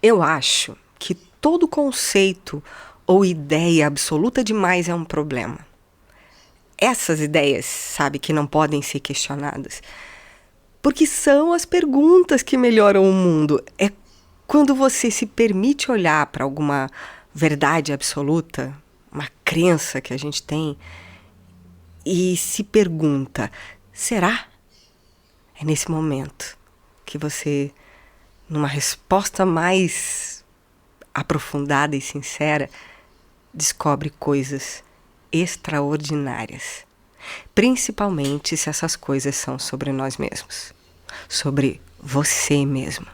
Eu acho que todo conceito ou ideia absoluta demais é um problema. Essas ideias, sabe, que não podem ser questionadas, porque são as perguntas que melhoram o mundo. É quando você se permite olhar para alguma verdade absoluta, uma crença que a gente tem, e se pergunta, será? É nesse momento que você, numa resposta mais aprofundada e sincera, descobre coisas extraordinárias. Principalmente se essas coisas são sobre nós mesmos, sobre você mesmo.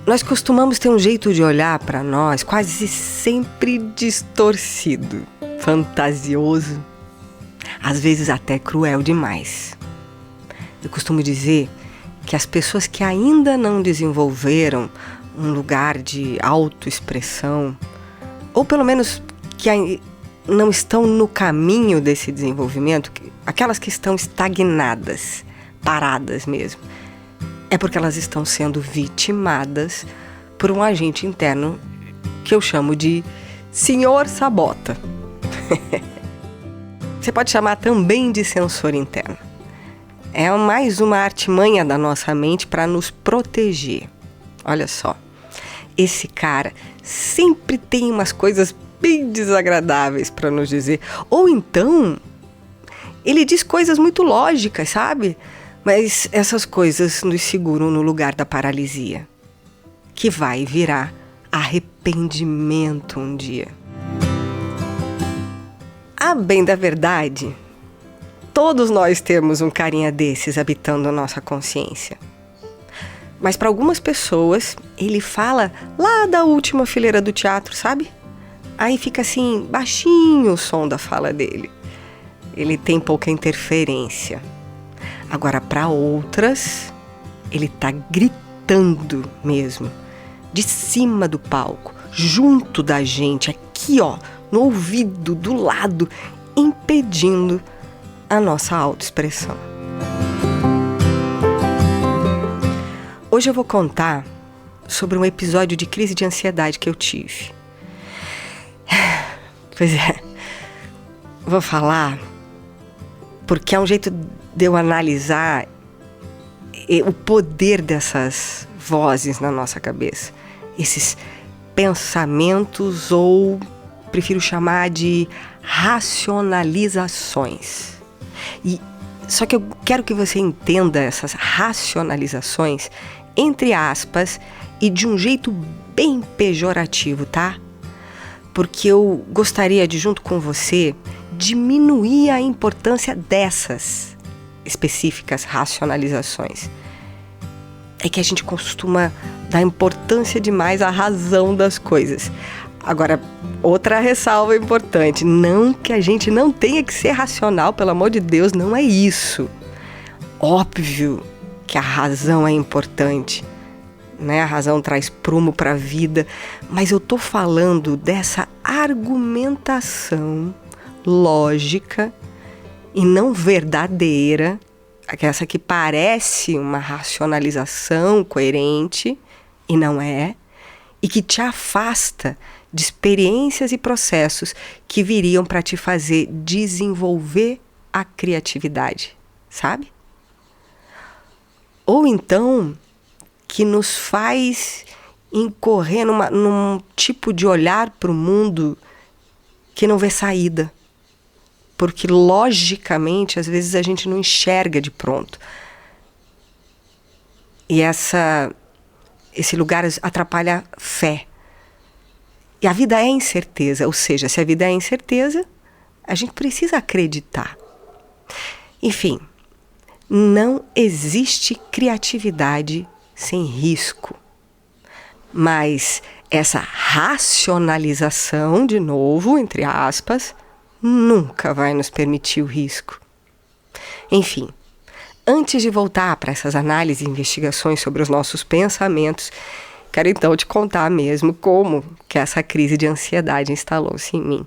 Nós costumamos ter um jeito de olhar para nós quase sempre distorcido, fantasioso, às vezes até cruel demais. Eu costumo dizer que as pessoas que ainda não desenvolveram um lugar de autoexpressão, ou pelo menos que não estão no caminho desse desenvolvimento, aquelas que estão estagnadas, paradas mesmo, é porque elas estão sendo vitimadas por um agente interno que eu chamo de Senhor Sabota. Você pode chamar também de censor interno. É mais uma artimanha da nossa mente para nos proteger. Olha só, esse cara sempre tem umas coisas bem desagradáveis para nos dizer. Ou então, ele diz coisas muito lógicas, sabe? Mas essas coisas nos seguram no lugar da paralisia, que vai virar arrependimento um dia. A bem da verdade, todos nós temos um carinha desses habitando a nossa consciência. Mas para algumas pessoas, ele fala lá da última fileira do teatro, sabe? Aí fica assim, baixinho o som da fala dele. Ele tem pouca interferência. Agora, para outras, ele tá gritando mesmo, de cima do palco, junto da gente, aqui ó, no ouvido, do lado, impedindo a nossa autoexpressão. Hoje eu vou contar sobre um episódio de crise de ansiedade que eu tive. Pois é, vou falar porque é um jeito de eu analisar o poder dessas vozes na nossa cabeça. Esses pensamentos, ou prefiro chamar de racionalizações. Só que eu quero que você entenda essas racionalizações entre aspas e de um jeito bem pejorativo, tá? Porque eu gostaria de, junto com você, diminuir a importância dessas específicas racionalizações. É que a gente costuma dar importância demais à razão das coisas. Agora, outra ressalva importante, não que a gente não tenha que ser racional, pelo amor de Deus, não é isso. Óbvio que a razão é importante, né? A razão traz prumo para a vida, mas eu tô falando dessa argumentação lógica e não verdadeira, essa que parece uma racionalização coerente e não é, e que te afasta de experiências e processos que viriam para te fazer desenvolver a criatividade, sabe? Ou então, que nos faz incorrer num tipo de olhar para o mundo que não vê saída. Porque, logicamente, às vezes a gente não enxerga de pronto. E esse lugar atrapalha a fé. E a vida é incerteza, ou seja, se a vida é incerteza, a gente precisa acreditar. Enfim, não existe criatividade sem risco. Mas essa racionalização, de novo, entre aspas, nunca vai nos permitir o risco. Enfim, antes de voltar para essas análises e investigações sobre os nossos pensamentos, quero então te contar mesmo como que essa crise de ansiedade instalou-se em mim,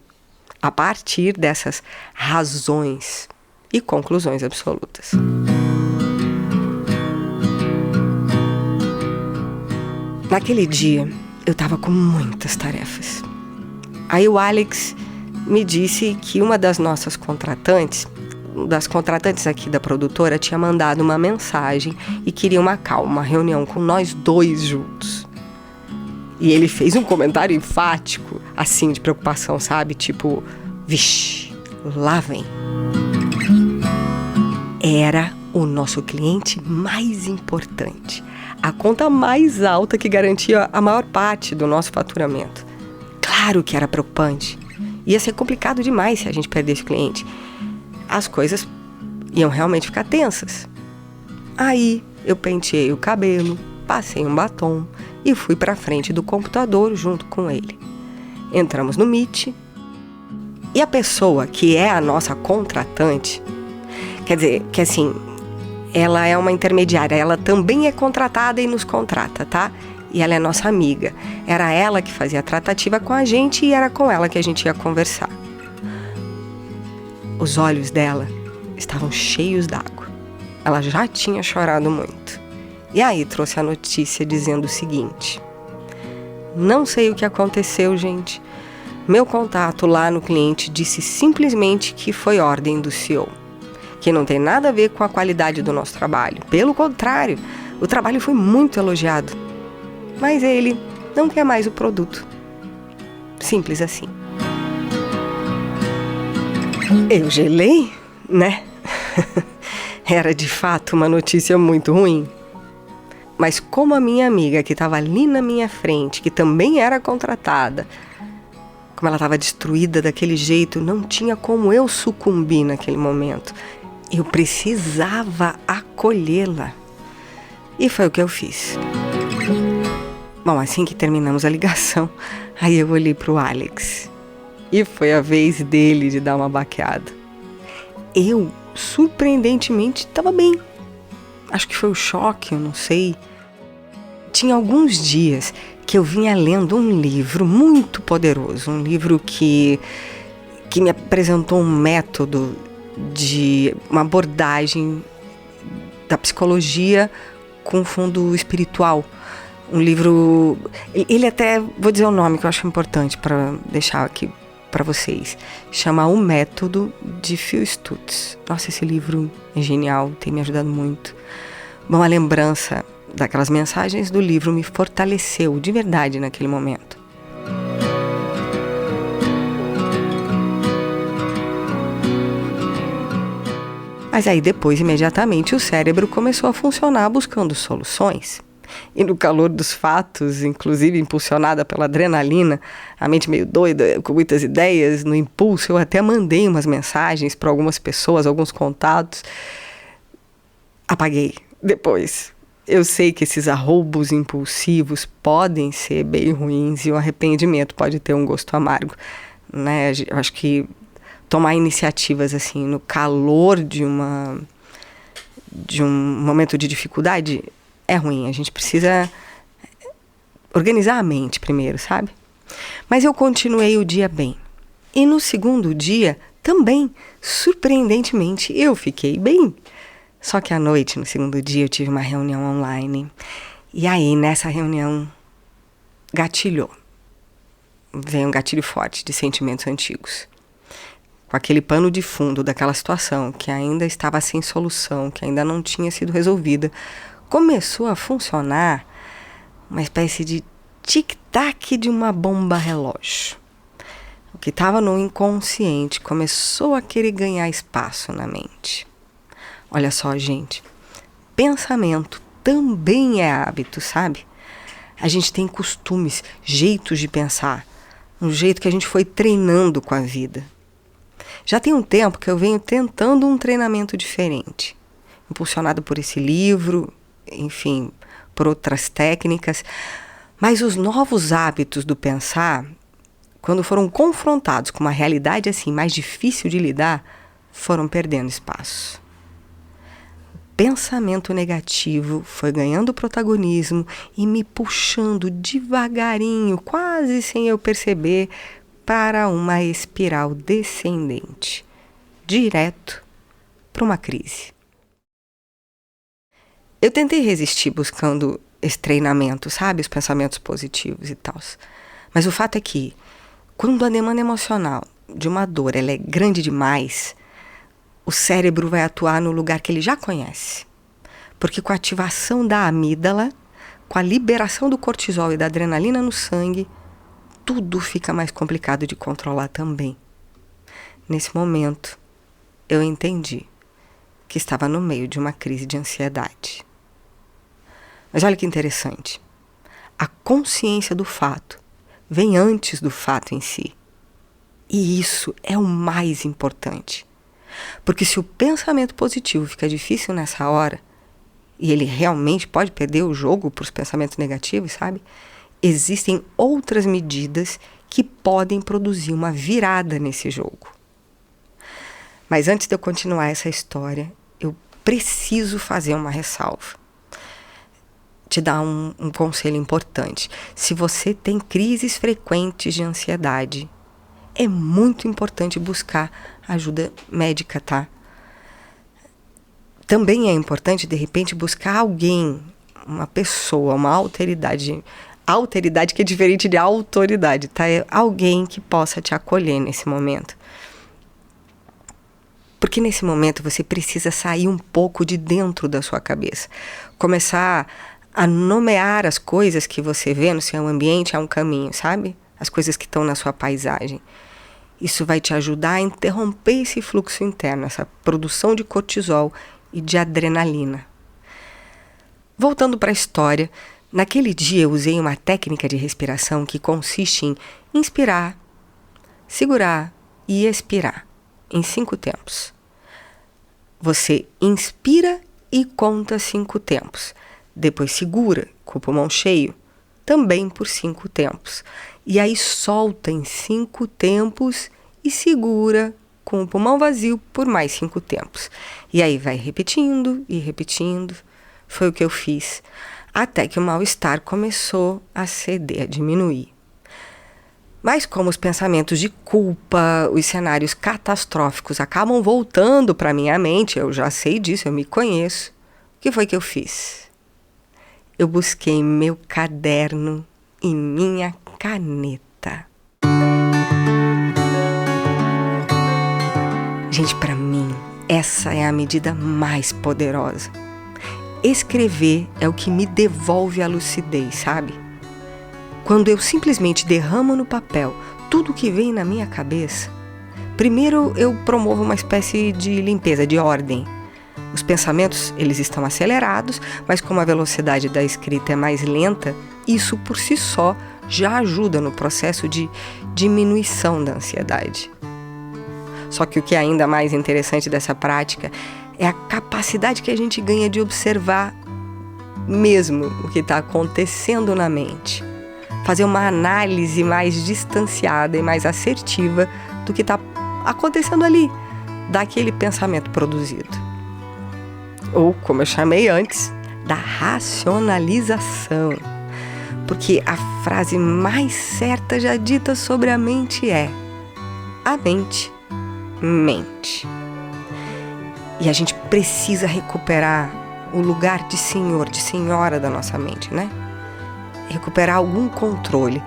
a partir dessas razões e conclusões absolutas. Naquele dia, eu estava com muitas tarefas. Aí o Alex me disse que uma das nossas contratantes, aqui da produtora, tinha mandado uma mensagem e queria uma call, uma reunião com nós dois juntos. E ele fez um comentário enfático, assim, de preocupação, sabe? Tipo, vixe, lá vem. Era o nosso cliente mais importante, a conta mais alta que garantia a maior parte do nosso faturamento. Claro que era preocupante. Ia ser complicado demais se a gente perdesse o cliente. As coisas iam realmente ficar tensas. Aí eu penteei o cabelo, passei um batom e fui para frente do computador junto com ele. Entramos no Meet e a pessoa que é a nossa contratante, quer dizer, que assim, ela é uma intermediária, ela também é contratada e nos contrata, tá? E ela é nossa amiga. Era ela que fazia a tratativa com a gente e era com ela que a gente ia conversar. Os olhos dela estavam cheios d'água. Ela já tinha chorado muito. E aí trouxe a notícia dizendo o seguinte: não sei o que aconteceu, gente. Meu contato lá no cliente disse simplesmente que foi ordem do CEO. Que não tem nada a ver com a qualidade do nosso trabalho. Pelo contrário, o trabalho foi muito elogiado. Mas ele não quer mais o produto. Simples assim. Eu gelei, né? Era de fato uma notícia muito ruim. Mas como a minha amiga que estava ali na minha frente, que também era contratada, como ela estava destruída daquele jeito, não tinha como eu sucumbir naquele momento. Eu precisava acolhê-la. E foi o que eu fiz. Bom, assim que terminamos a ligação, aí eu olhei pro Alex. E foi a vez dele de dar uma baqueada. Eu, surpreendentemente, estava bem. Acho que foi o choque, eu não sei. Tinha alguns dias que eu vinha lendo um livro muito poderoso. Um livro que me apresentou um método de uma abordagem da psicologia com fundo espiritual. Um livro, ele até, vou dizer o nome que eu acho importante para deixar aqui para vocês, chama O Método, de Phil Stutz. Nossa, esse livro é genial, tem me ajudado muito. Bom, a lembrança daquelas mensagens do livro me fortaleceu de verdade naquele momento. Mas aí depois, imediatamente, o cérebro começou a funcionar buscando soluções. E no calor dos fatos, inclusive impulsionada pela adrenalina, a mente meio doida, com muitas ideias, no impulso, eu até mandei umas mensagens para algumas pessoas, alguns contatos. Apaguei depois. Eu sei que esses arroubos impulsivos podem ser bem ruins e o arrependimento pode ter um gosto amargo, né? Eu acho que tomar iniciativas assim no calor de um momento de dificuldade é ruim. A gente precisa organizar a mente primeiro, sabe? Mas eu continuei o dia bem. E no segundo dia, também, surpreendentemente, eu fiquei bem. Só que à noite, no segundo dia, eu tive uma reunião online. E aí, nessa reunião, gatilhou. Veio um gatilho forte de sentimentos antigos. Com aquele pano de fundo daquela situação que ainda estava sem solução, que ainda não tinha sido resolvida, começou a funcionar uma espécie de tic-tac de uma bomba relógio. O que estava no inconsciente começou a querer ganhar espaço na mente. Olha só, gente, pensamento também é hábito, sabe? A gente tem costumes, jeitos de pensar, um jeito que a gente foi treinando com a vida. Já tem um tempo que eu venho tentando um treinamento diferente, impulsionado por esse livro, enfim, por outras técnicas, mas os novos hábitos do pensar, quando foram confrontados com uma realidade assim mais difícil de lidar, foram perdendo espaço. O pensamento negativo foi ganhando protagonismo e me puxando devagarinho, quase sem eu perceber, para uma espiral descendente, direto para uma crise. Eu tentei resistir buscando esse treinamento, sabe? Os pensamentos positivos e tal. Mas o fato é que, quando a demanda emocional de uma dor ela é grande demais, o cérebro vai atuar no lugar que ele já conhece. Porque com a ativação da amígdala, com a liberação do cortisol e da adrenalina no sangue, tudo fica mais complicado de controlar também. Nesse momento, eu entendi que estava no meio de uma crise de ansiedade. Mas olha que interessante. A consciência do fato vem antes do fato em si. E isso é o mais importante. Porque se o pensamento positivo fica difícil nessa hora, e ele realmente pode perder o jogo para os pensamentos negativos, sabe? Existem outras medidas que podem produzir uma virada nesse jogo. Mas antes de eu continuar essa história, eu preciso fazer uma ressalva. Te dar um conselho importante. Se você tem crises frequentes de ansiedade, é muito importante buscar ajuda médica, tá? Também é importante, de repente, buscar alguém, uma pessoa, uma alteridade. Alteridade que é diferente de autoridade, tá? É alguém que possa te acolher nesse momento. Porque nesse momento você precisa sair um pouco de dentro da sua cabeça. Começar a nomear as coisas que você vê no seu ambiente a um caminho, sabe? As coisas que estão na sua paisagem. Isso vai te ajudar a interromper esse fluxo interno, essa produção de cortisol e de adrenalina. Voltando para a história, naquele dia eu usei uma técnica de respiração que consiste em inspirar, segurar e expirar em 5 tempos. Você inspira e conta 5 tempos. Depois segura com o pulmão cheio, também por 5 tempos. E aí solta em 5 tempos e segura com o pulmão vazio por mais 5 tempos. E aí vai repetindo e repetindo. Foi o que eu fiz. Até que o mal-estar começou a ceder, a diminuir. Mas como os pensamentos de culpa, os cenários catastróficos acabam voltando para minha mente, eu já sei disso, eu me conheço. O que foi que eu fiz? Eu busquei meu caderno e minha caneta. Gente, para mim, essa é a medida mais poderosa. Escrever é o que me devolve a lucidez, sabe? Quando eu simplesmente derramo no papel tudo o que vem na minha cabeça, primeiro eu promovo uma espécie de limpeza, de ordem. Os pensamentos, eles estão acelerados, mas como a velocidade da escrita é mais lenta, isso por si só já ajuda no processo de diminuição da ansiedade. Só que o que é ainda mais interessante dessa prática é a capacidade que a gente ganha de observar mesmo o que está acontecendo na mente. Fazer uma análise mais distanciada e mais assertiva do que está acontecendo ali, daquele pensamento produzido. Ou, como eu chamei antes, da racionalização. Porque a frase mais certa já dita sobre a mente é: a mente mente. E a gente precisa recuperar o lugar de senhor, de senhora da nossa mente, né? Recuperar algum controle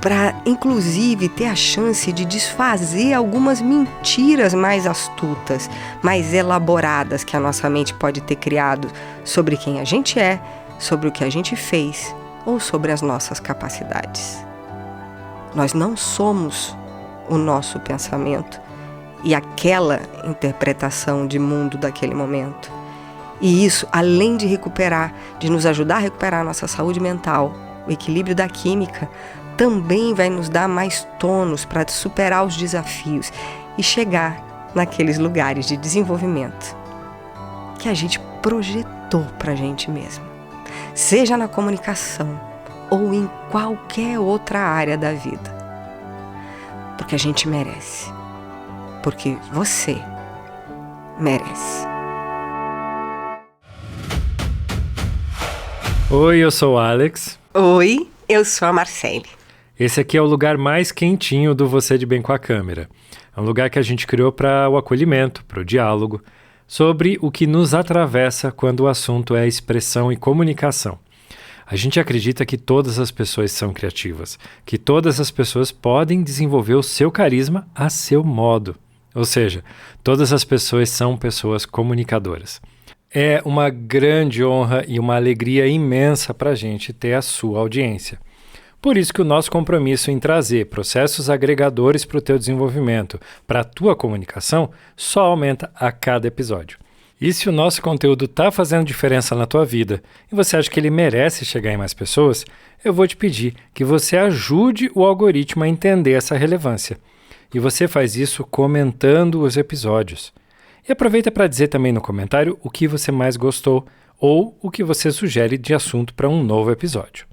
para, inclusive, ter a chance de desfazer algumas mentiras mais astutas, mais elaboradas que a nossa mente pode ter criado sobre quem a gente é, sobre o que a gente fez ou sobre as nossas capacidades. Nós não somos o nosso pensamento e aquela interpretação de mundo daquele momento. E isso, além de recuperar, de nos ajudar a recuperar a nossa saúde mental, o equilíbrio da química, também vai nos dar mais tônus para superar os desafios e chegar naqueles lugares de desenvolvimento que a gente projetou para a gente mesmo, seja na comunicação ou em qualquer outra área da vida. Porque a gente merece. Porque você merece. Oi, eu sou o Alex. Oi, eu sou a Marcele. Esse aqui é o lugar mais quentinho do Você de Bem com a Câmera. É um lugar que a gente criou para o acolhimento, para o diálogo, sobre o que nos atravessa quando o assunto é expressão e comunicação. A gente acredita que todas as pessoas são criativas, que todas as pessoas podem desenvolver o seu carisma a seu modo. Ou seja, todas as pessoas são pessoas comunicadoras. É uma grande honra e uma alegria imensa para a gente ter a sua audiência. Por isso que o nosso compromisso em trazer processos agregadores para o teu desenvolvimento, para a tua comunicação, só aumenta a cada episódio. E se o nosso conteúdo está fazendo diferença na tua vida e você acha que ele merece chegar em mais pessoas, eu vou te pedir que você ajude o algoritmo a entender essa relevância. E você faz isso comentando os episódios. E aproveita para dizer também no comentário o que você mais gostou ou o que você sugere de assunto para um novo episódio.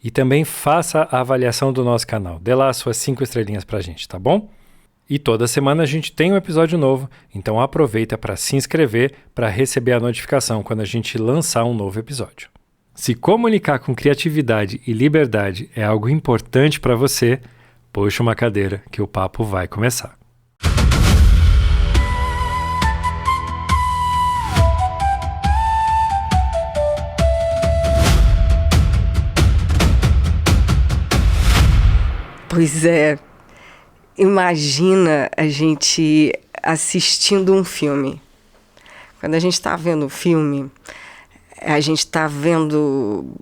E também faça a avaliação do nosso canal. Dê lá as suas 5 estrelinhas para a gente, tá bom? E toda semana a gente tem um episódio novo, então aproveita para se inscrever para receber a notificação quando a gente lançar um novo episódio. Se comunicar com criatividade e liberdade é algo importante para você, puxa uma cadeira que o papo vai começar. Pois é, imagina a gente assistindo um filme. Quando a gente está vendo o filme, a gente está vendo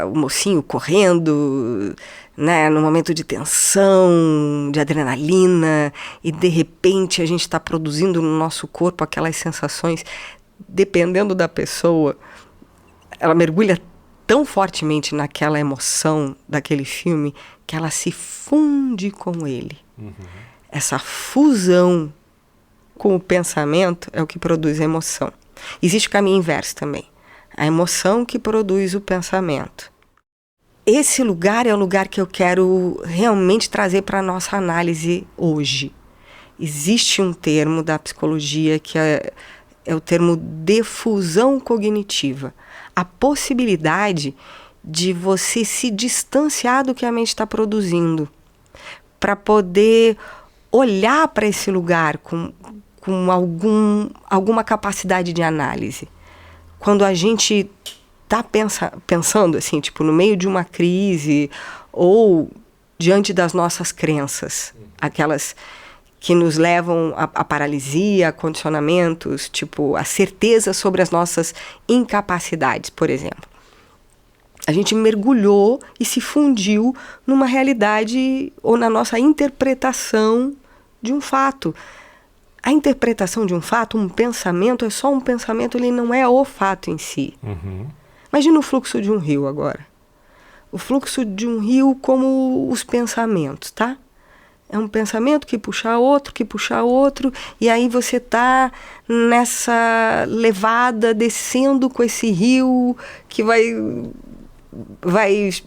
o mocinho correndo, né, num momento de tensão, de adrenalina, e de repente a gente está produzindo no nosso corpo aquelas sensações, dependendo da pessoa, ela mergulha tão fortemente naquela emoção daquele filme que ela se funde com ele. Uhum. Essa fusão com o pensamento é o que produz a emoção. Existe o caminho inverso também. A emoção que produz o pensamento. Esse lugar é o lugar que eu quero realmente trazer para a nossa análise hoje. Existe um termo da psicologia que é o termo defusão cognitiva. A possibilidade de você se distanciar do que a mente está produzindo, para poder olhar para esse lugar com alguma capacidade de análise. Quando a gente está pensando assim, tipo, no meio de uma crise ou diante das nossas crenças, aquelas que nos levam à paralisia, a condicionamentos, tipo, a certeza sobre as nossas incapacidades, por exemplo. A gente mergulhou e se fundiu numa realidade ou na nossa interpretação de um fato. A interpretação de um fato, um pensamento, é só um pensamento, ele não é o fato em si. Uhum. Imagina o fluxo de um rio agora. O fluxo de um rio como os pensamentos, tá? É um pensamento que puxa outro, e aí você tá nessa levada, descendo com esse rio que vai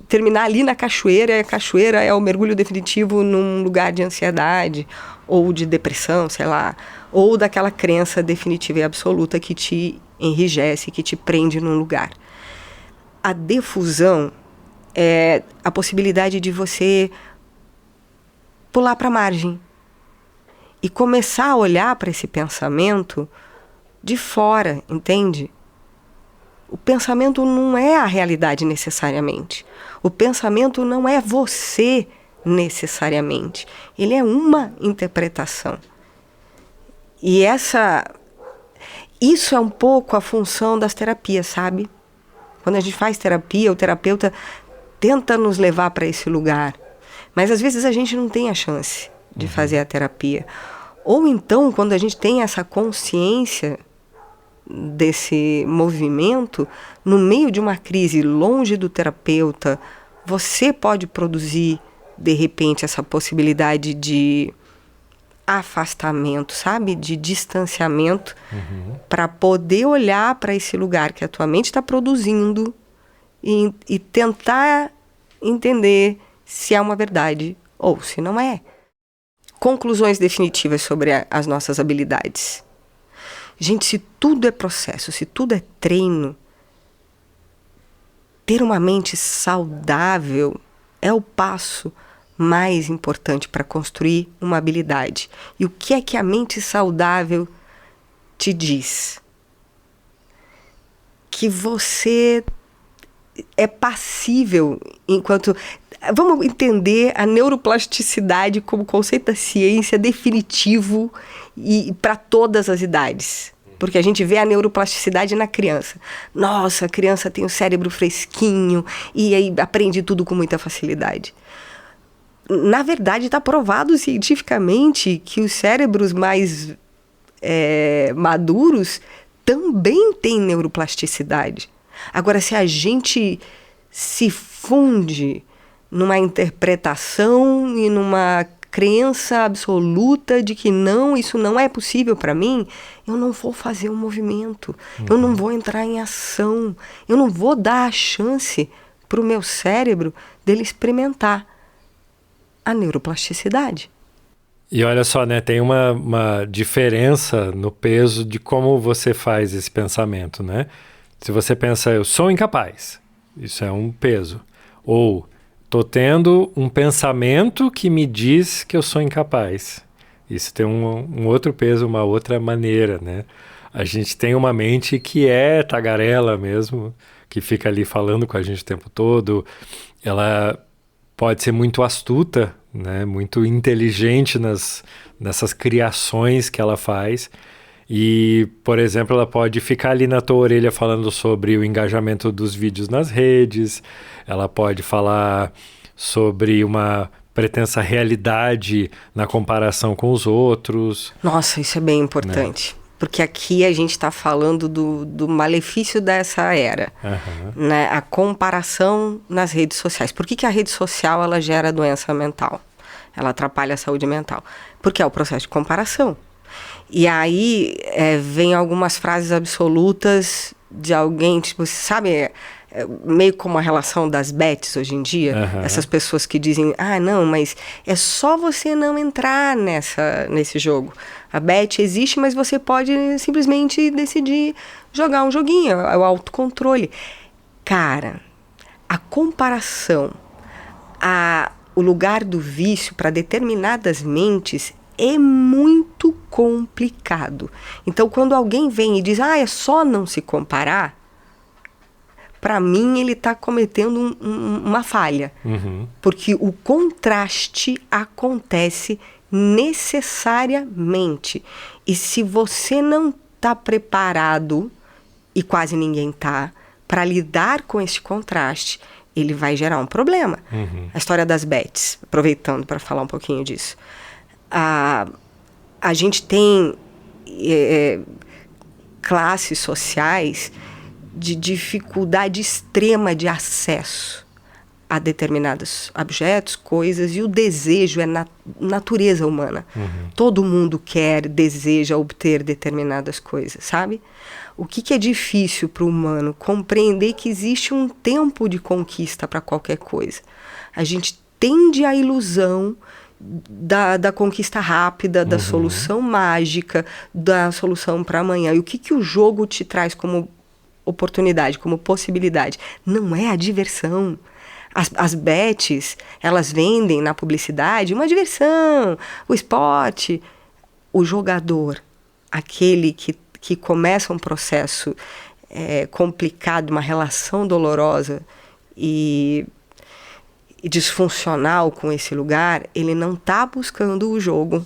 terminar ali na cachoeira, e a cachoeira é o mergulho definitivo num lugar de ansiedade, ou de depressão, sei lá, ou daquela crença definitiva e absoluta que te enrijece, que te prende num lugar. A defusão é a possibilidade de você pular para a margem e começar a olhar para esse pensamento de fora, entende? O pensamento não é a realidade necessariamente. O pensamento não é você necessariamente. Ele é uma interpretação. E isso é um pouco a função das terapias, sabe? Quando a gente faz terapia, o terapeuta tenta nos levar para esse lugar. Mas às vezes a gente não tem a chance de fazer a terapia. Ou então, quando a gente tem essa consciência desse movimento, no meio de uma crise, longe do terapeuta, você pode produzir, de repente, essa possibilidade de afastamento, sabe? De distanciamento, para poder olhar para esse lugar que a tua mente está produzindo e tentar entender se é uma verdade ou se não é. Conclusões definitivas sobre as nossas habilidades. Gente, se tudo é processo, se tudo é treino, ter uma mente saudável é o passo mais importante para construir uma habilidade. E o que é que a mente saudável te diz? que você é passível enquanto... Vamos entender a neuroplasticidade como conceito da ciência definitivo e para todas as idades. Porque a gente vê a neuroplasticidade na criança. Nossa, a criança tem o cérebro fresquinho e aí aprende tudo com muita facilidade. Na verdade, está provado cientificamente que os cérebros mais maduros também têm neuroplasticidade. Agora, se a gente se funde numa interpretação e numa crença absoluta de que não, isso não é possível para mim, eu não vou fazer um movimento, eu não vou entrar em ação, eu não vou dar a chance para o meu cérebro dele experimentar a neuroplasticidade. E olha só, né, tem uma diferença no peso de como você faz esse pensamento, né? Se você pensa, eu sou incapaz, isso é um peso. Ou, tô tendo um pensamento que me diz que eu sou incapaz. Isso tem um outro peso, uma outra maneira, né? A gente tem uma mente que é tagarela mesmo, que fica ali falando com a gente o tempo todo. Ela pode ser muito astuta, né? Muito inteligente nessas criações que ela faz. E, por exemplo, ela pode ficar ali na tua orelha falando sobre o engajamento dos vídeos nas redes, ela pode falar sobre uma pretensa realidade na comparação com os outros. Nossa, isso é bem importante. Né? Porque aqui a gente está falando do malefício dessa era. Né? A comparação nas redes sociais. Por que a rede social ela gera doença mental? Ela atrapalha a saúde mental. Porque é o processo de comparação. E aí vem algumas frases absolutas de alguém, tipo, sabe, meio como a relação das bets hoje em dia. Essas pessoas que dizem, não, mas é só você não entrar nesse jogo. A bet existe, mas você pode simplesmente decidir jogar um joguinho, é o autocontrole. Cara, a comparação, o lugar do vício para determinadas mentes é muito complicado. Então, quando alguém vem e diz, é só não se comparar, para mim ele está cometendo uma falha. Porque o contraste acontece necessariamente. E se você não está preparado, e quase ninguém está, para lidar com esse contraste, ele vai gerar um problema. A história das bets, aproveitando para falar um pouquinho disso. A gente tem classes sociais de dificuldade extrema de acesso a determinados objetos, coisas, e o desejo é natureza humana. Todo mundo quer, deseja obter determinadas coisas, sabe? O que é difícil para o humano? Compreender que existe um tempo de conquista para qualquer coisa. A gente tende à ilusão da conquista rápida, da solução mágica, da solução para amanhã. E o que o jogo te traz como oportunidade, como possibilidade? Não é a diversão. As bets, elas vendem na publicidade uma diversão, o esporte. O jogador, aquele que começa um processo complicado, uma relação dolorosa e disfuncional com esse lugar, ele não está buscando o jogo,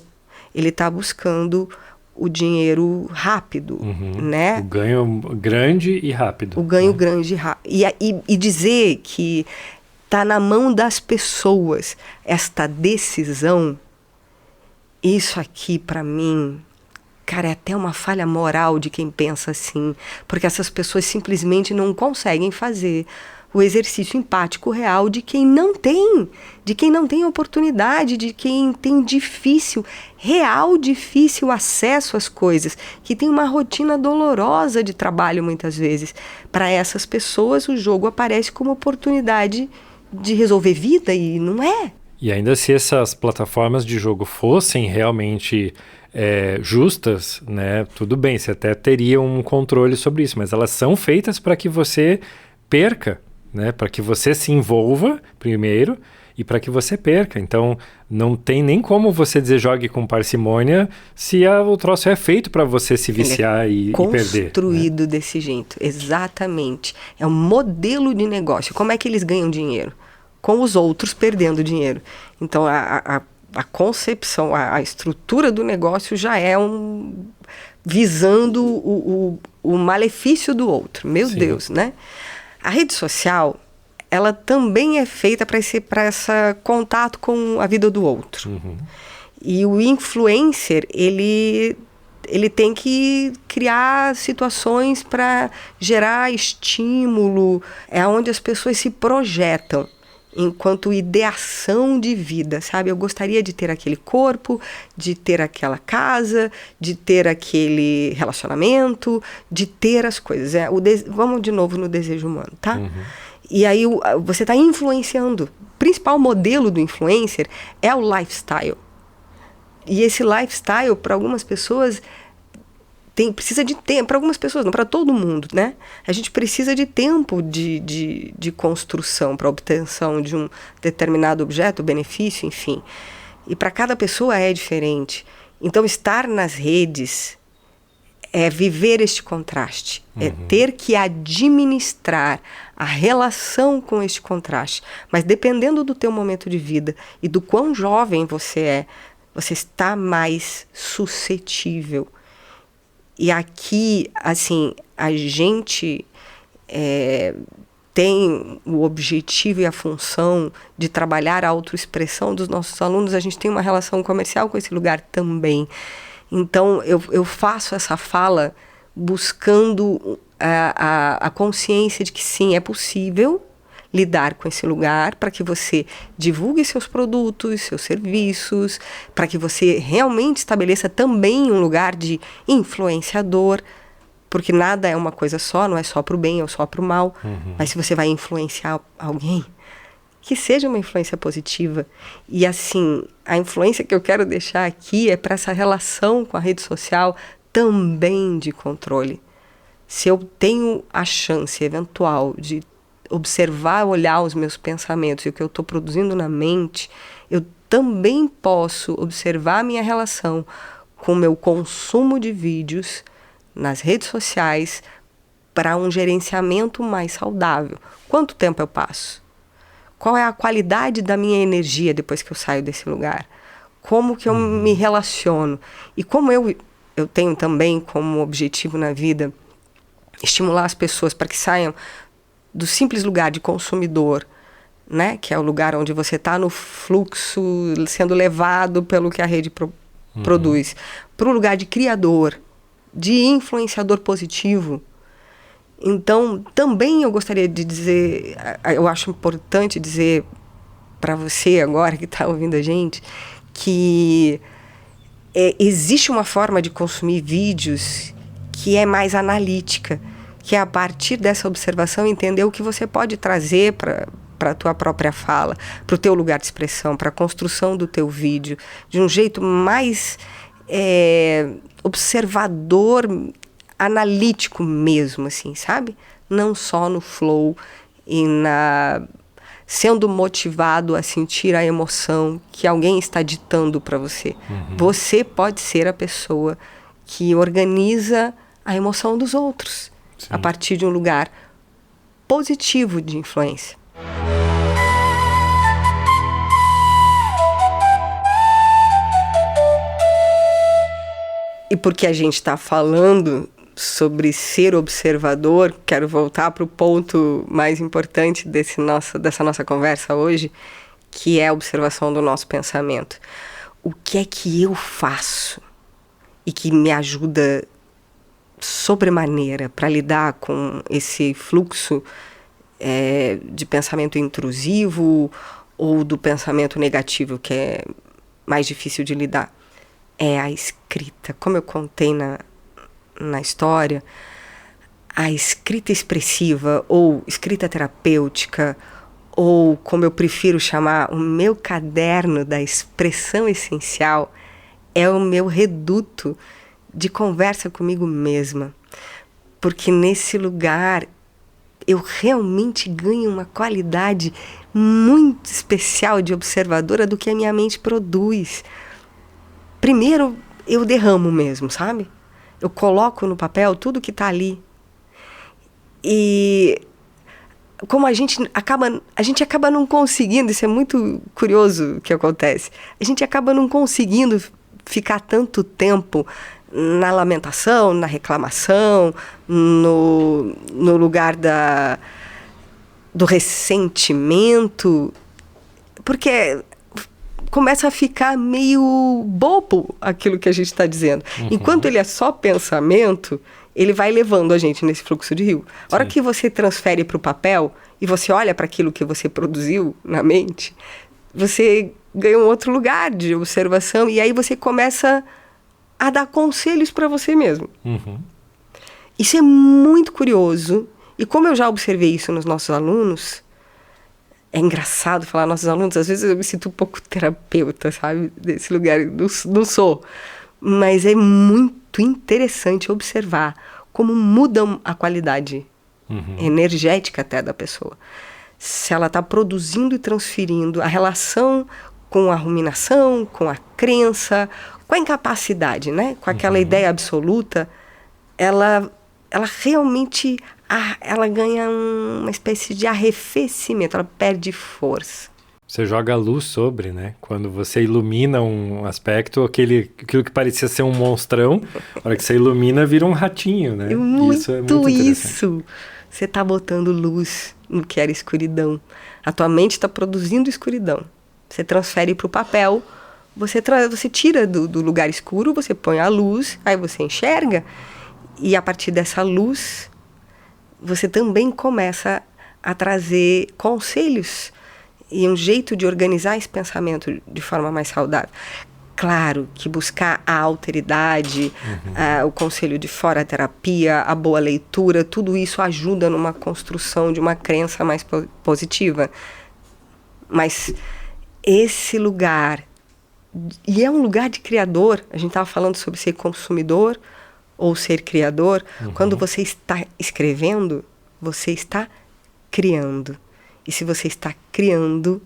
ele está buscando o dinheiro rápido, né? O ganho grande e rápido. O ganho grande e rápido. E dizer que está na mão das pessoas esta decisão, isso aqui para mim, cara, é até uma falha moral de quem pensa assim, porque essas pessoas simplesmente não conseguem fazer o exercício empático real de quem não tem oportunidade, de quem tem difícil acesso às coisas, que tem uma rotina dolorosa de trabalho muitas vezes. Para essas pessoas, o jogo aparece como oportunidade de resolver vida e não é. E ainda se essas plataformas de jogo fossem realmente justas, né, tudo bem, você até teria um controle sobre isso, mas elas são feitas para que você perca, né? Para que você se envolva primeiro e para que você perca. Então, não tem nem como você dizer jogue com parcimônia se o troço é feito para você se viciar e perder. Construído, né? Desse jeito, exatamente. É um modelo de negócio. Como é que eles ganham dinheiro? Com os outros perdendo dinheiro. Então, a concepção, a estrutura do negócio já é visando o malefício do outro. Meu Sim. Deus, né? A rede social, ela também é feita para esse contato com a vida do outro. Uhum. E o influencer, ele tem que criar situações para gerar estímulo, é onde as pessoas se projetam enquanto ideação de vida, sabe? Eu gostaria de ter aquele corpo, de ter aquela casa, de ter aquele relacionamento, de ter as coisas. Vamos de novo no desejo humano, tá? Uhum. E aí você está influenciando. O principal modelo do influencer é o lifestyle. E esse lifestyle, para algumas pessoas, precisa de tempo. Para algumas pessoas, não para todo mundo, né? A gente precisa de tempo de construção para obtenção de um determinado objeto, benefício, enfim. E para cada pessoa é diferente. Então, estar nas redes é viver este contraste, é ter que administrar a relação com este contraste. Mas dependendo do teu momento de vida e do quão jovem você é, você está mais suscetível. E aqui, assim, a gente tem o objetivo e a função de trabalhar a autoexpressão dos nossos alunos. A gente tem uma relação comercial com esse lugar também. Então, eu faço essa fala buscando a consciência de que sim, é possível lidar com esse lugar para que você divulgue seus produtos, seus serviços, para que você realmente estabeleça também um lugar de influenciador, porque nada é uma coisa só, não é só para o bem ou só para o mal, mas se você vai influenciar alguém, que seja uma influência positiva. E assim, a influência que eu quero deixar aqui é para essa relação com a rede social também de controle. Se eu tenho a chance eventual de observar, olhar os meus pensamentos e o que eu estou produzindo na mente, eu também posso observar a minha relação com o meu consumo de vídeos nas redes sociais para um gerenciamento mais saudável. Quanto tempo eu passo? Qual é a qualidade da minha energia depois que eu saio desse lugar? Como que eu me relaciono? E como eu tenho também como objetivo na vida estimular as pessoas para que saiam do simples lugar de consumidor, né? Que é o lugar onde você está no fluxo, sendo levado pelo que a rede produz, para o lugar de criador, de influenciador positivo. Então, também eu gostaria de dizer, eu acho importante dizer para você agora que está ouvindo a gente, que existe uma forma de consumir vídeos que é mais analítica, que é a partir dessa observação entender o que você pode trazer para a tua própria fala, para o teu lugar de expressão, para a construção do teu vídeo, de um jeito mais observador, analítico mesmo, assim, sabe? Não só no flow e sendo motivado a sentir a emoção que alguém está ditando para você. Você pode ser a pessoa que organiza a emoção dos outros. Sim. A partir de um lugar positivo de influência. E porque a gente está falando sobre ser observador, quero voltar para o ponto mais importante dessa nossa conversa hoje, que é a observação do nosso pensamento. O que é que eu faço e que me ajuda sobremaneira para lidar com esse fluxo de pensamento intrusivo ou do pensamento negativo, que é mais difícil de lidar? É a escrita. Como eu contei na história, a escrita expressiva ou escrita terapêutica, ou como eu prefiro chamar, o meu caderno da expressão essencial, é o meu reduto de conversa comigo mesma. Porque nesse lugar eu realmente ganho uma qualidade muito especial de observadora do que a minha mente produz. Primeiro, eu derramo mesmo, sabe? Eu coloco no papel tudo que está ali. E como a gente acaba não conseguindo, isso é muito curioso o que acontece, a gente acaba não conseguindo ficar tanto tempo na lamentação, na reclamação, no lugar do ressentimento, porque começa a ficar meio bobo aquilo que a gente está dizendo. Enquanto ele é só pensamento, ele vai levando a gente nesse fluxo de rio. A hora que você transfere para o papel e você olha para aquilo que você produziu na mente, você ganha um outro lugar de observação e aí você começa a dar conselhos para você mesmo. Isso é muito curioso. E como eu já observei isso nos nossos alunos, é engraçado falar nossos alunos, às vezes eu me sinto um pouco terapeuta, sabe? Desse lugar, não sou. Mas é muito interessante observar como muda a qualidade energética até da pessoa. Se ela está produzindo e transferindo a relação com a ruminação, com a crença, com a incapacidade, né? Com aquela ideia absoluta, ela realmente ela ganha uma espécie de arrefecimento, ela perde força. Você joga luz sobre, né? Quando você ilumina um aspecto, aquilo que parecia ser um monstrão, na hora que você ilumina, vira um ratinho, né? Isso é muito interessante. Isso! Você está botando luz no que era escuridão. A tua mente está produzindo escuridão. Você transfere para o papel, você tira do lugar escuro, você põe a luz, aí você enxerga, e a partir dessa luz, você também começa a trazer conselhos e um jeito de organizar esse pensamento de forma mais saudável. Claro que buscar a alteridade, o conselho de fora, a terapia, a boa leitura, tudo isso ajuda numa construção de uma crença mais positiva. Mas esse lugar, e é um lugar de criador, a gente estava falando sobre ser consumidor ou ser criador, quando você está escrevendo, você está criando. E se você está criando,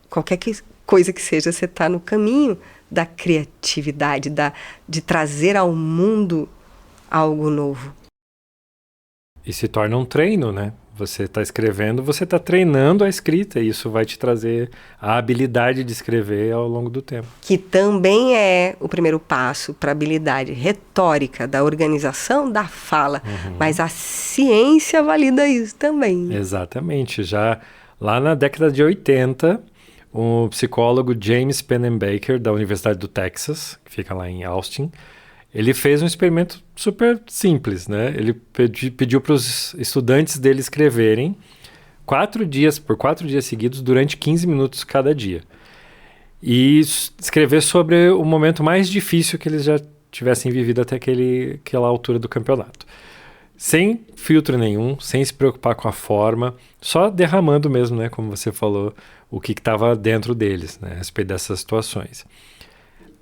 qualquer coisa que seja, você está no caminho da criatividade, de trazer ao mundo algo novo. E se torna um treino, né? Você está escrevendo, você está treinando a escrita, e isso vai te trazer a habilidade de escrever ao longo do tempo. Que também é o primeiro passo para a habilidade retórica, da organização da fala. Mas a ciência valida isso também. Exatamente. Já lá na década de 80, o psicólogo James Pennebaker, da Universidade do Texas, que fica lá em Austin, ele fez um experimento super simples, né? Ele pediu para os estudantes dele escreverem 4 dias seguidos, durante 15 minutos cada dia. E escrever sobre o momento mais difícil que eles já tivessem vivido até aquela altura do campeonato. Sem filtro nenhum, sem se preocupar com a forma, só derramando mesmo, né? Como você falou, o que estava dentro deles, né? A respeito dessas situações.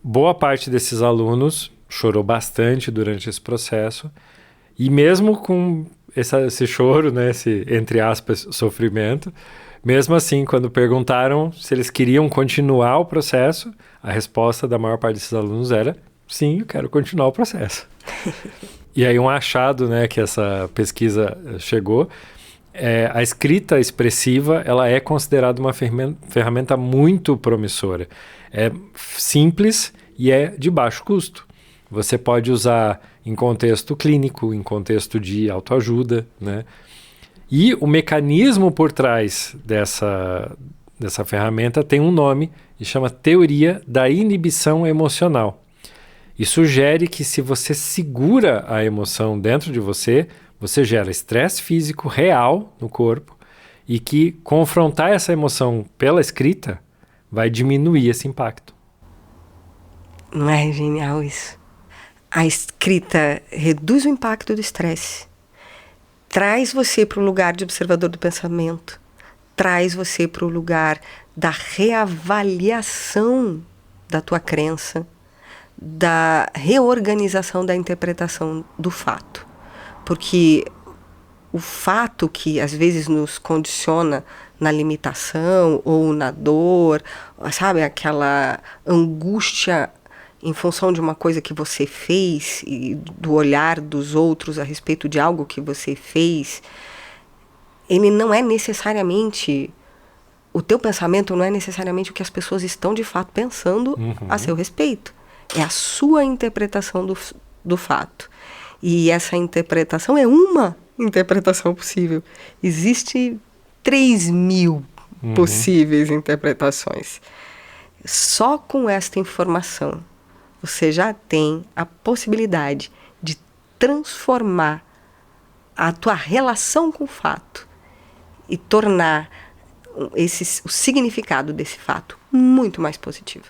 Boa parte desses alunos chorou bastante durante esse processo, e mesmo com esse choro, né, esse, entre aspas, sofrimento, mesmo assim, quando perguntaram se eles queriam continuar o processo, a resposta da maior parte desses alunos era: sim, eu quero continuar o processo. E aí um achado, né, que essa pesquisa chegou, a escrita expressiva, ela é considerada uma ferramenta muito promissora. É simples e é de baixo custo. Você pode usar em contexto clínico, em contexto de autoajuda, né? E o mecanismo por trás dessa ferramenta tem um nome e chama teoria da inibição emocional. E sugere que se você segura a emoção dentro de você, você gera estresse físico real no corpo, e que confrontar essa emoção pela escrita vai diminuir esse impacto. Não é genial isso? A escrita reduz o impacto do estresse, traz você para o lugar de observador do pensamento, traz você para o lugar da reavaliação da tua crença, da reorganização da interpretação do fato. Porque o fato que às vezes nos condiciona na limitação ou na dor, sabe, aquela angústia em função de uma coisa que você fez e do olhar dos outros a respeito de algo que você fez, ele não é necessariamente, o teu pensamento não é necessariamente o que as pessoas estão de fato pensando a seu respeito. É a sua interpretação do fato. E essa interpretação é uma interpretação possível. Existe 3.000 possíveis interpretações. Só com esta informação você já tem a possibilidade de transformar a tua relação com o fato e tornar o significado desse fato muito mais positivo.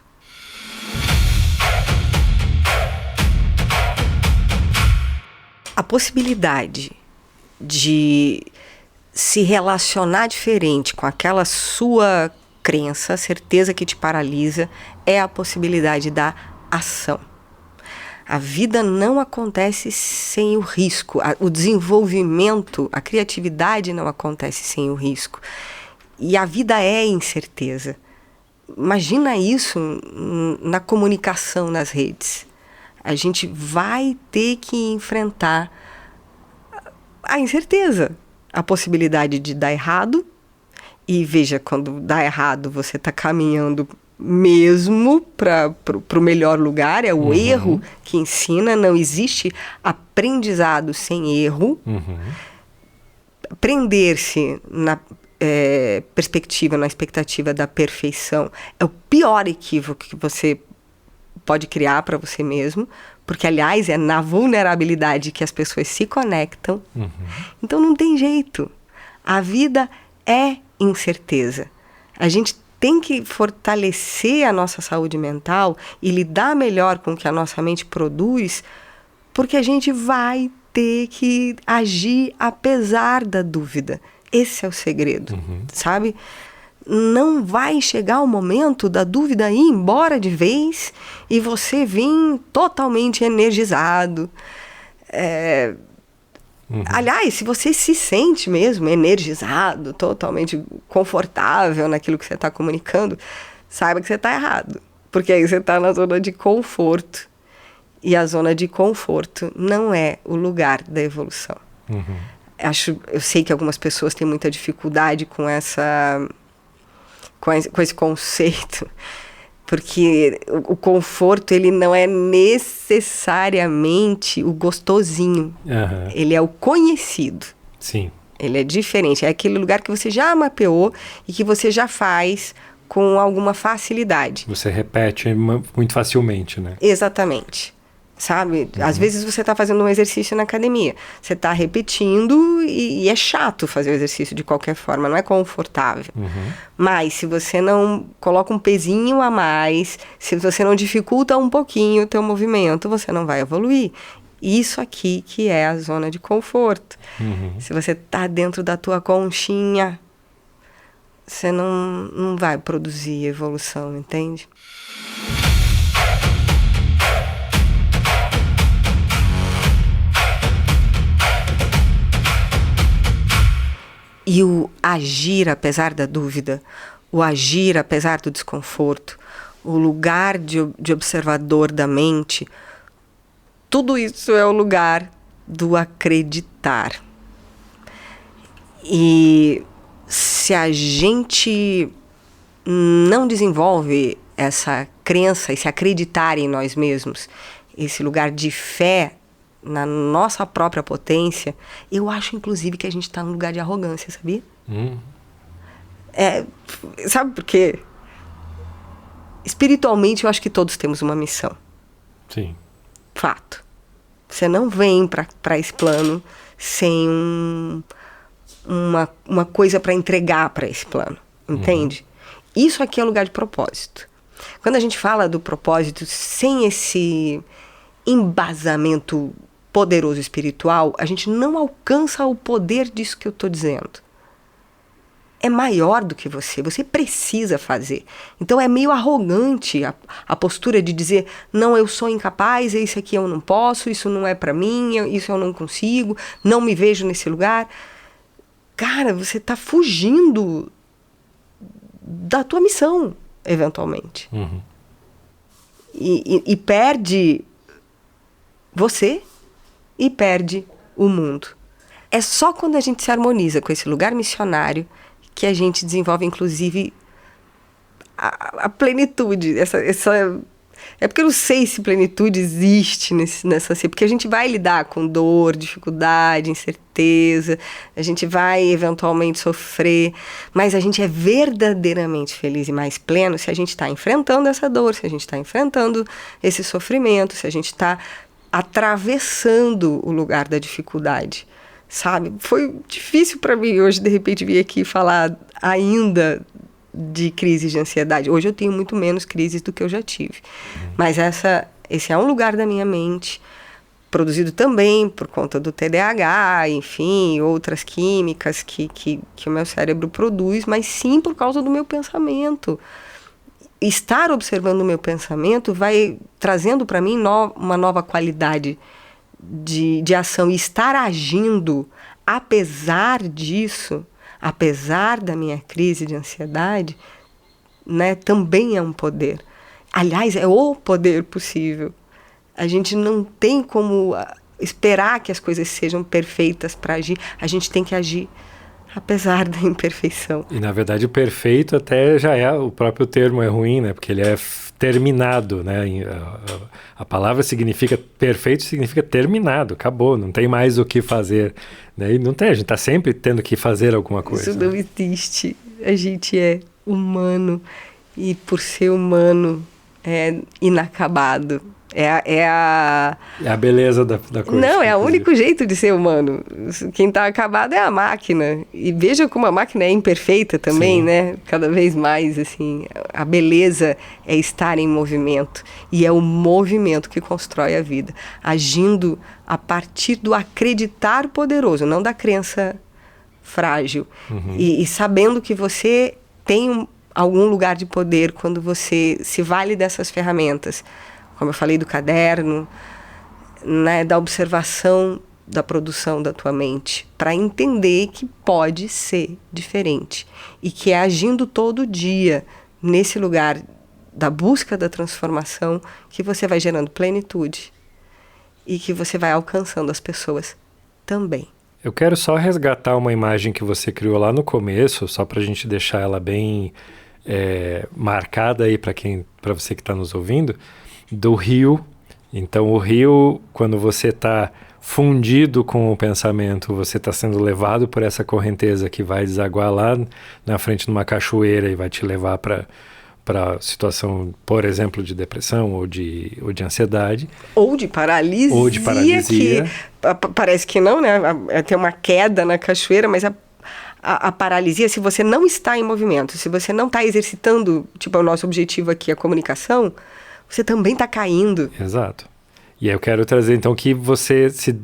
A possibilidade de se relacionar diferente com aquela sua crença, certeza que te paralisa, é a possibilidade da ação. A vida não acontece sem o risco, o desenvolvimento, a criatividade não acontece sem o risco. E a vida é incerteza. Imagina isso na comunicação nas redes. A gente vai ter que enfrentar a incerteza, a possibilidade de dar errado. E veja, quando dá errado, você está caminhando mesmo para o melhor lugar. É o erro que ensina, não existe aprendizado sem erro. Prender-se na perspectiva, na expectativa da perfeição é o pior equívoco que você pode criar para você mesmo, porque, aliás, é na vulnerabilidade que as pessoas se conectam. Então não tem jeito. A vida é incerteza. A gente tem que fortalecer a nossa saúde mental e lidar melhor com o que a nossa mente produz, porque a gente vai ter que agir apesar da dúvida. Esse é o segredo, sabe? Não vai chegar o momento da dúvida ir embora de vez e você vir totalmente energizado. Aliás, se você se sente mesmo energizado, totalmente confortável naquilo que você está comunicando, saiba que você está errado. Porque aí você está na zona de conforto. E a zona de conforto não é o lugar da evolução. Eu sei que algumas pessoas têm muita dificuldade com esse conceito, porque o conforto, ele não é necessariamente o gostosinho. Ele é o conhecido. Sim. Ele é diferente. É aquele lugar que você já mapeou e que você já faz com alguma facilidade. Você repete muito facilmente, né? Exatamente. Sabe? Às vezes você está fazendo um exercício na academia. Você está repetindo e é chato fazer o exercício de qualquer forma, não é confortável. Mas se você não coloca um pezinho a mais, se você não dificulta um pouquinho o teu movimento, você não vai evoluir. Isso aqui que é a zona de conforto. Se você está dentro da tua conchinha, você não vai produzir evolução, entende? E o agir apesar da dúvida, o agir apesar do desconforto, o lugar de observador da mente, tudo isso é o lugar do acreditar. E se a gente não desenvolve essa crença, esse acreditar em nós mesmos, esse lugar de fé na nossa própria potência, eu acho, inclusive, que a gente está num lugar de arrogância, sabia? Sabe por quê? Espiritualmente, eu acho que todos temos uma missão. Sim. Fato. Você não vem para esse plano sem uma coisa para entregar para esse plano, entende? Isso aqui é lugar de propósito. Quando a gente fala do propósito sem esse embasamento poderoso espiritual, a gente não alcança o poder disso que eu estou dizendo. É maior do que você precisa fazer. Então é meio arrogante a postura de dizer, não, eu sou incapaz, isso aqui eu não posso, isso não é para mim, isso eu não consigo, não me vejo nesse lugar. cara, você está fugindo da tua missão, eventualmente. Uhum. E perde você e perde o mundo. É só quando a gente se harmoniza com esse lugar missionário que a gente desenvolve, inclusive, a plenitude. É porque eu não sei se plenitude existe nessa porque a gente vai lidar com dor, dificuldade, incerteza, a gente vai eventualmente sofrer, mas a gente é verdadeiramente feliz e mais pleno se a gente está enfrentando essa dor, se a gente está enfrentando esse sofrimento, se a gente está atravessando o lugar da dificuldade, sabe? Foi difícil para mim hoje, de repente, vir aqui falar ainda de crises de ansiedade. Hoje eu tenho muito menos crises do que eu já tive. Mas esse é um lugar da minha mente, produzido também por conta do TDAH, enfim, outras químicas que o meu cérebro produz, mas sim por causa do meu pensamento. Estar observando o meu pensamento vai trazendo para mim uma nova qualidade de ação. E estar agindo, apesar disso, apesar da minha crise de ansiedade, né, também é um poder. Aliás, é o poder possível. A gente não tem como esperar que as coisas sejam perfeitas para agir. A gente tem que agir apesar da imperfeição. E, na verdade, o perfeito até já é, o próprio termo é ruim, né? Porque ele é terminado, né? A palavra significa, perfeito significa terminado, acabou, não tem mais o que fazer, né? E não tem, a gente está sempre tendo que fazer alguma coisa. Isso não existe. A gente é humano e, por ser humano, é inacabado. É a beleza da coisa. Não, é o único jeito de ser humano. Quem está acabado é a máquina. E veja como a máquina é imperfeita também, sim, né? Cada vez mais, assim. A beleza é estar em movimento. E é o movimento que constrói a vida. Agindo a partir do acreditar poderoso, não da crença frágil. Uhum. E sabendo que você tem algum lugar de poder quando você se vale dessas ferramentas. Como eu falei do caderno, né, da observação da produção da tua mente, para entender que pode ser diferente e que é agindo todo dia nesse lugar da busca da transformação que você vai gerando plenitude e que você vai alcançando as pessoas também. Eu quero só resgatar uma imagem que você criou lá no começo, só para a gente deixar ela bem marcada aí para você que está nos ouvindo, do rio. Então o rio, quando você está fundido com o pensamento, você está sendo levado por essa correnteza que vai desaguar lá na frente de uma cachoeira e vai te levar para situação, por exemplo, de depressão ou de ansiedade. Ou de paralisia. Que parece que não, né? Tem uma queda na cachoeira, mas a paralisia, se você não está em movimento, se você não está exercitando, tipo, o nosso objetivo aqui, a comunicação, você também está caindo. Exato. E aí eu quero trazer, então, que você se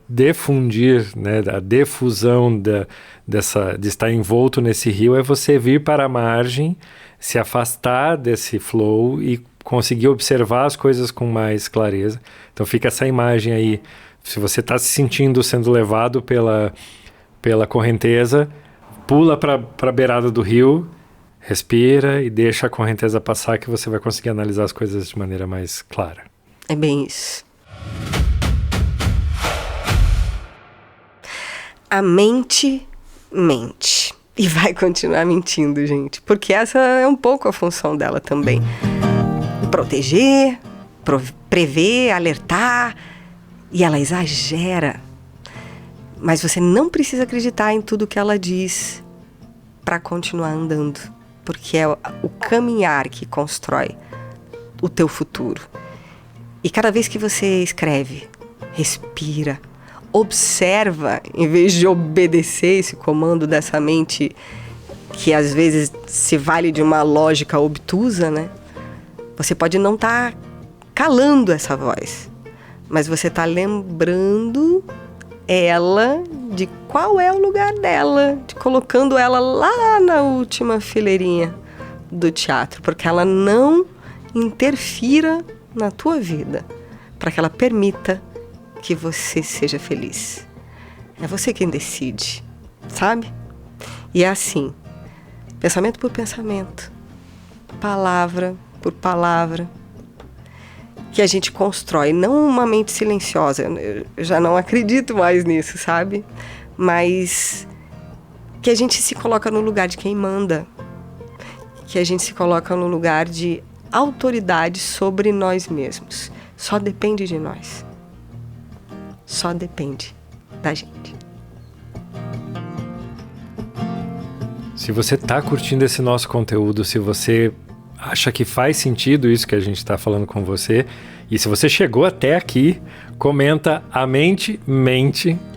defundir, né, a defusão de estar envolto nesse rio é você vir para a margem, se afastar desse flow e conseguir observar as coisas com mais clareza. Então fica essa imagem aí. Se você está se sentindo sendo levado pela correnteza, pula para a beirada do rio, respira e deixa a correnteza passar, que você vai conseguir analisar as coisas de maneira mais clara. É bem isso. A mente mente. E vai continuar mentindo, gente. Porque essa é um pouco a função dela também. Proteger, prever, alertar. E ela exagera. Mas você não precisa acreditar em tudo que ela diz para continuar andando. Porque é o caminhar que constrói o teu futuro. E cada vez que você escreve, respira, observa, em vez de obedecer esse comando dessa mente que às vezes se vale de uma lógica obtusa, né? Você pode não estar calando essa voz, mas você está lembrando ela de qual é o lugar dela, de colocando ela lá na última fileirinha do teatro, porque ela não interfira na tua vida, para que ela permita que você seja feliz. É você quem decide. sabe? E é assim, pensamento por pensamento, palavra por palavra, que a gente constrói, não uma mente silenciosa, eu já não acredito mais nisso, sabe? Mas que a gente se coloca no lugar de quem manda, que a gente se coloca no lugar de autoridade sobre nós mesmos. Só depende de nós. Só depende da gente. Se você está curtindo esse nosso conteúdo, se você acha que faz sentido isso que a gente está falando com você, e se você chegou até aqui, comenta a mente,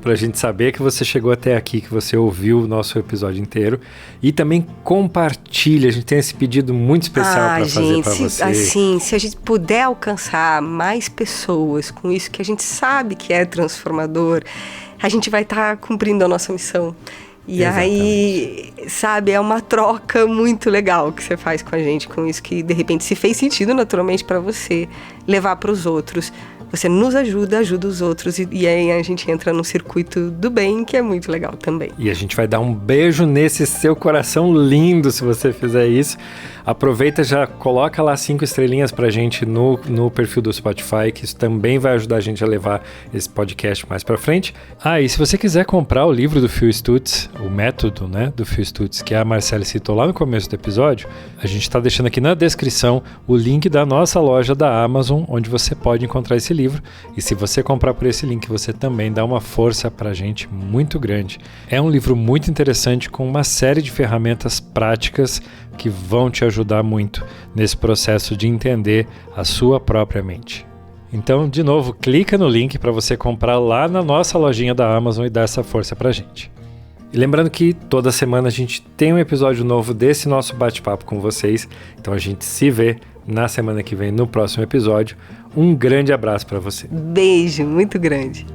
para a gente saber que você chegou até aqui, que você ouviu o nosso episódio inteiro, e também compartilha. A gente tem esse pedido muito especial para fazer para você. Assim, se a gente puder alcançar mais pessoas com isso que a gente sabe que é transformador, a gente vai estar cumprindo a nossa missão. E aí, sabe, é uma troca muito legal que você faz com a gente, com isso que de repente se fez sentido naturalmente para você levar para os outros. Você nos ajuda os outros e aí a gente entra num circuito do bem, que é muito legal também. E a gente vai dar um beijo nesse seu coração lindo se você fizer isso. Aproveita, já coloca lá 5 estrelinhas pra gente no perfil do Spotify, que isso também vai ajudar a gente a levar esse podcast mais pra frente. E se você quiser comprar o livro do Phil Stutz, o método, né, do Phil Stutz, que a Marcele citou lá no começo do episódio, a gente tá deixando aqui na descrição o link da nossa loja da Amazon, onde você pode encontrar esse livro. E se você comprar por esse link, você também dá uma força pra gente muito grande. É um livro muito interessante com uma série de ferramentas práticas que vão te ajudar muito nesse processo de entender a sua própria mente. Então, de novo, clica no link para você comprar lá na nossa lojinha da Amazon e dar essa força pra gente. E lembrando que toda semana a gente tem um episódio novo desse nosso bate-papo com vocês, então a gente se vê na semana que vem no próximo episódio. Um grande abraço para você. Beijo muito grande.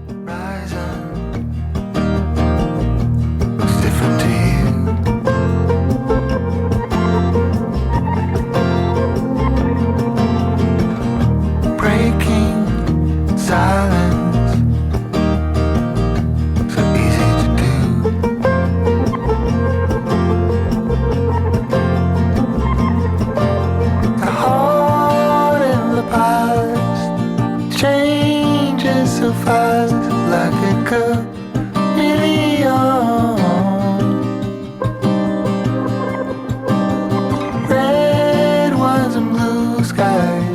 Red ones and blue skies.